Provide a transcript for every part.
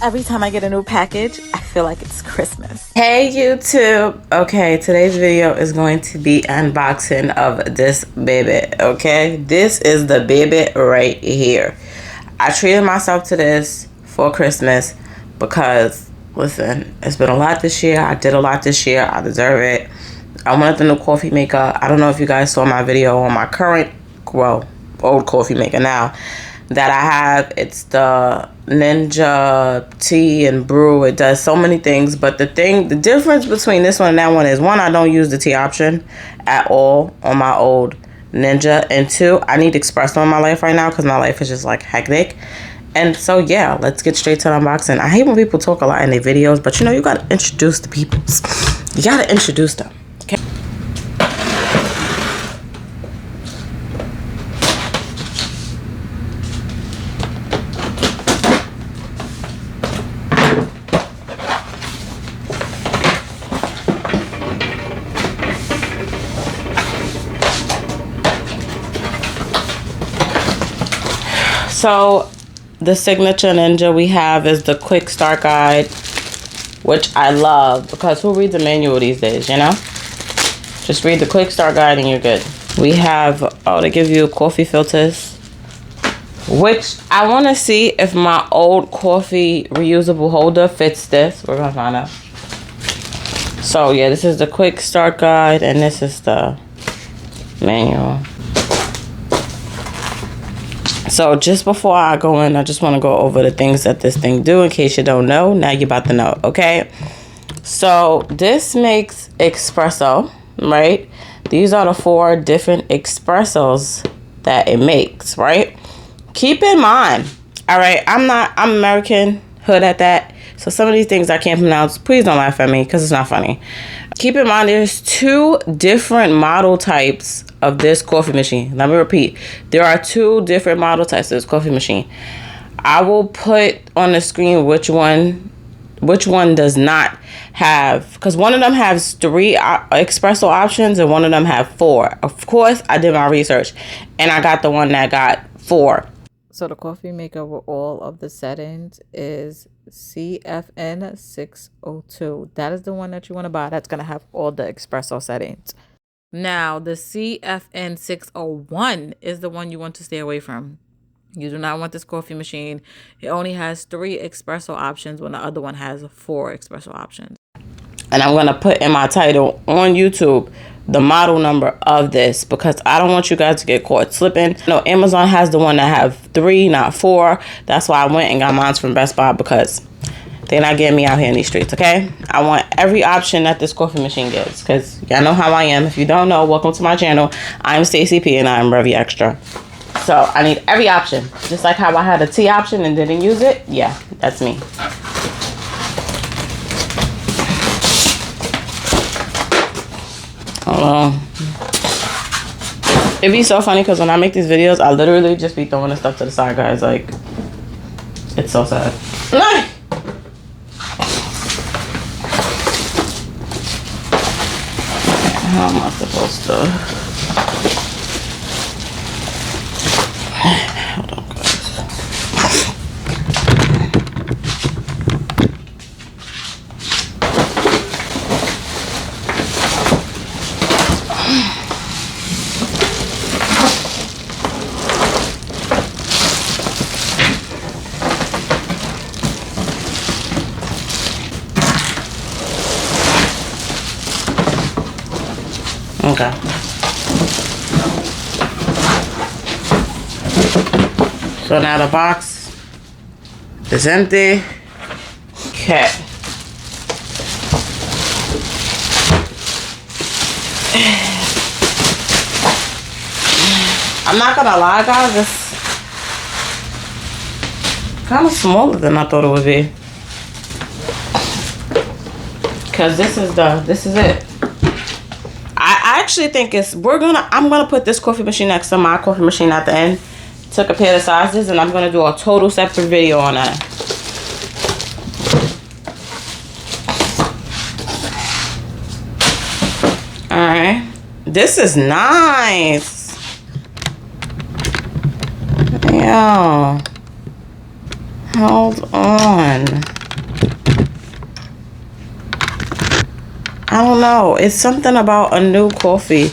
Every time I get a new package, I feel like it's Christmas. Hey YouTube. Okay, today's video is going to be unboxing of this baby. Okay, this is the baby right here. I treated myself to this for Christmas because, listen, it's been a lot this year. I did a lot this year. I deserve it. I wanted the new coffee maker. I don't know if you guys saw my video on my current, well, old coffee maker now that I have. It's the Ninja tea and brew. It does so many things, but the difference between this one and that one is, one, I don't use the tea option at all on my old Ninja, and two, I need espresso in my life right now because my life is just like hectic. And so yeah, let's get straight to the unboxing. I hate when people talk a lot in their videos, but you know, you gotta introduce the peoples. You gotta introduce them. Okay. So the signature Ninja we have is the quick start guide, which I love because who reads a manual these days, you know? Just read the quick start guide and you're good. We have, oh, they give you coffee filters, which I want to see if my old coffee reusable holder fits this. We're going to find out. So yeah, this is the quick start guide and this is the manual. So just before I go in, I just want to go over the things that this thing do in case you don't know. Now you're about to know, okay? So this makes espresso, right? These are the 4 different espressos that it makes, right? Keep in mind, all right, I'm American, hood at that. So some of these things I can't pronounce. Please don't laugh at me because it's not funny. Keep in mind, there's 2 different model types of this coffee machine. Let me repeat. There are 2 different model types of this coffee machine. I will put on the screen which one does not have, because one of them has 3 espresso options and one of them have 4. Of course, I did my research and I got the one that got 4. So the coffee maker with all of the settings is CFN 602. That is the one that you want to buy. That's going to have all the espresso settings. Now, the CFN 601 is the one you want to stay away from. You do not want this coffee machine. It only has 3 espresso options when the other one has 4 espresso options. And I'm going to put in my title on YouTube the model number of this because I don't want you guys to get caught slipping. No, Amazon has the one that have 3, not 4. That's why I went and got mine from Best Buy because they're not getting me out here in these streets, okay? I want every option that this coffee machine gives because y'all know how I am. If you don't know, welcome to my channel. I'm Stacey P and I'm Revy Extra. So I need every option. Just like how I had a tea option and didn't use it. Yeah, that's me. It'd be so funny because when I make these videos, I literally just be throwing this stuff to the side, guys. Like, it's so sad. How am I supposed to? Hold on, guys. Okay. So now the box is empty. Okay. I'm not gonna lie, guys, it's kind of smaller than I thought it would be. Cause this is it. I actually think I'm gonna put this coffee machine next to my coffee machine at the end to compare the sizes, and I'm gonna do a total separate video on that. All right, this is nice. Yeah. Hold on. I don't know. It's something about a new coffee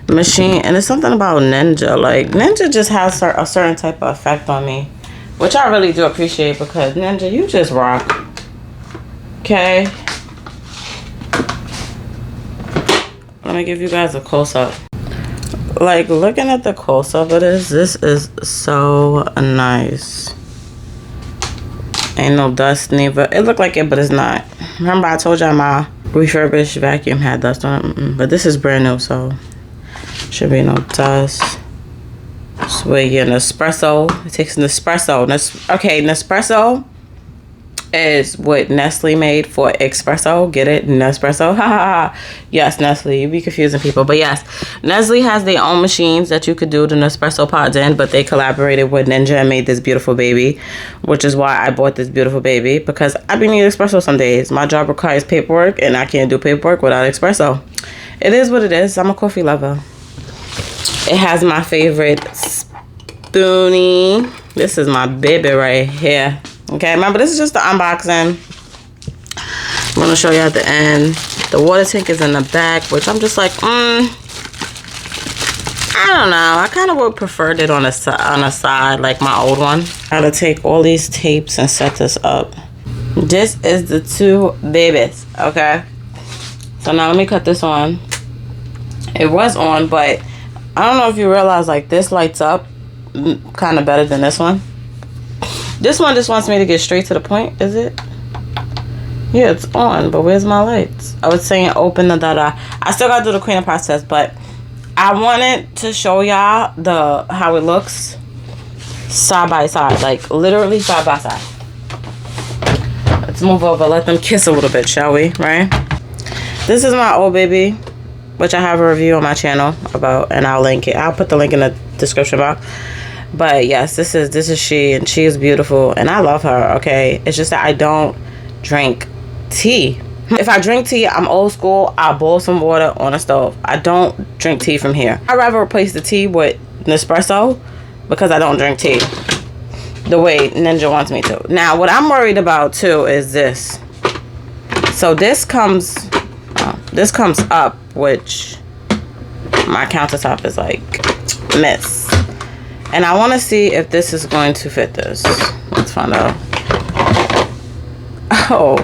machine, and it's something about Ninja. Like, Ninja just has a certain type of effect on me, which I really do appreciate, because Ninja, you just rock. Okay. Let me give you guys a close-up. Like, looking at the close-up of this is so nice. Ain't no dust neither. It looked like it, but it's not. Remember I told y'all my refurbished vacuum had dust on it? But this is brand new, so should be no dust. So we get an espresso. It takes an espresso. Okay, Nespresso is what Nestle made for espresso. Get it? Nespresso. Ha ha ha. Yes, Nestle. You be confusing people. But yes, Nestle has their own machines that you could do the Nespresso pods in, but they collaborated with Ninja and made this beautiful baby, which is why I bought this beautiful baby, because I be needing espresso some days. My job requires paperwork, and I can't do paperwork without espresso. It is what it is. I'm a coffee lover. It has my favorite spoonie. This is my baby right here. Okay, remember, this is just the unboxing. I'm going to show you at the end. The water tank is in the back, which I'm just like, I don't know. I kind of would prefer it on a side, like my old one. I gotta take all these tapes and set this up. This is the two babies, okay? So now let me cut this on. It was on, but I don't know if you realize, like, this lights up kind of better than this one. This one just wants me to get straight to the point, is it? Yeah, it's on, but where's my lights? I was saying open the da-da. I still gotta do the cleaning process, but I wanted to show y'all how it looks side by side, like literally side by side. Let's move over, let them kiss a little bit, shall we, right? This is my old baby, which I have a review on my channel about, and I'll link it. I'll put the link in the description box. But yes, this is she, and she is beautiful, and I love her. Okay, it's just that I don't drink tea. If I drink tea, I'm old school. I'll boil some water on a stove. I don't drink tea from here. I'd rather replace the tea with Nespresso, because I don't drink tea the way Ninja wants me to. Now, what I'm worried about too is this. So this comes up, which my countertop is like mess. And I want to see if this is going to fit this. Let's find out. Oh.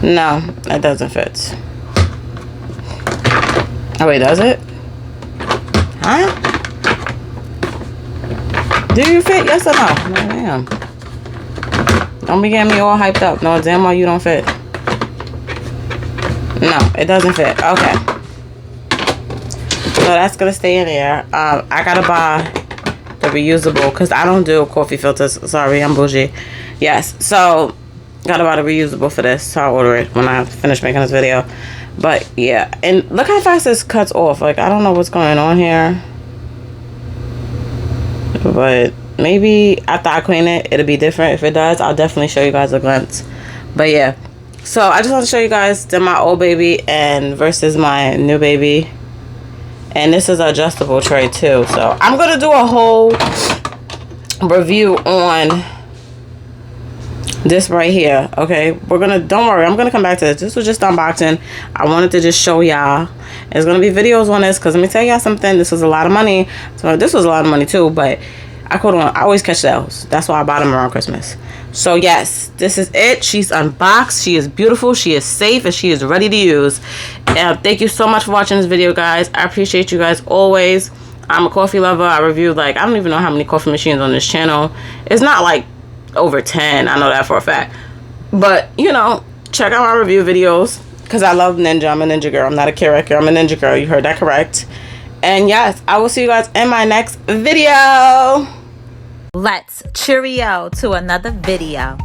No, it doesn't fit. Oh, wait, does it? Huh? Do you fit? Yes or no? No, damn. Don't be getting me all hyped up. No, damn well you don't fit. No, it doesn't fit. Okay. So that's gonna stay in there. I gotta buy the reusable, because I don't do coffee filters. Sorry, I'm bougie. Yes, so gotta buy the reusable for this. So I'll order it when I finish making this video. But yeah, and look how fast this cuts off. Like, I don't know what's going on here, but maybe after I clean it, it'll be different. If it does, I'll definitely show you guys a glimpse. But yeah, so I just want to show you guys my old baby and versus my new baby. And this is an adjustable tray too. So I'm going to do a whole review on this right here. Okay, don't worry, I'm going to come back to this. This was just unboxing. I wanted to just show y'all. There's going to be videos on this, because let me tell y'all something. This was a lot of money. So this was a lot of money too, but I always catch sales. That's why I bought them around Christmas. So yes, this is it. She's unboxed. She is beautiful. She is safe, and she is ready to use. And thank you so much for watching this video, guys. I appreciate you guys always. I'm a coffee lover. I reviewed, like, I don't even know how many coffee machines on this channel. It's not like over 10. I know that for a fact. But, you know, check out my review videos, because I love Ninja. I'm a Ninja girl. I'm not a Keurig girl. I'm a Ninja girl. You heard that correct. And yes, I will see you guys in my next video. Let's cheerio to another video.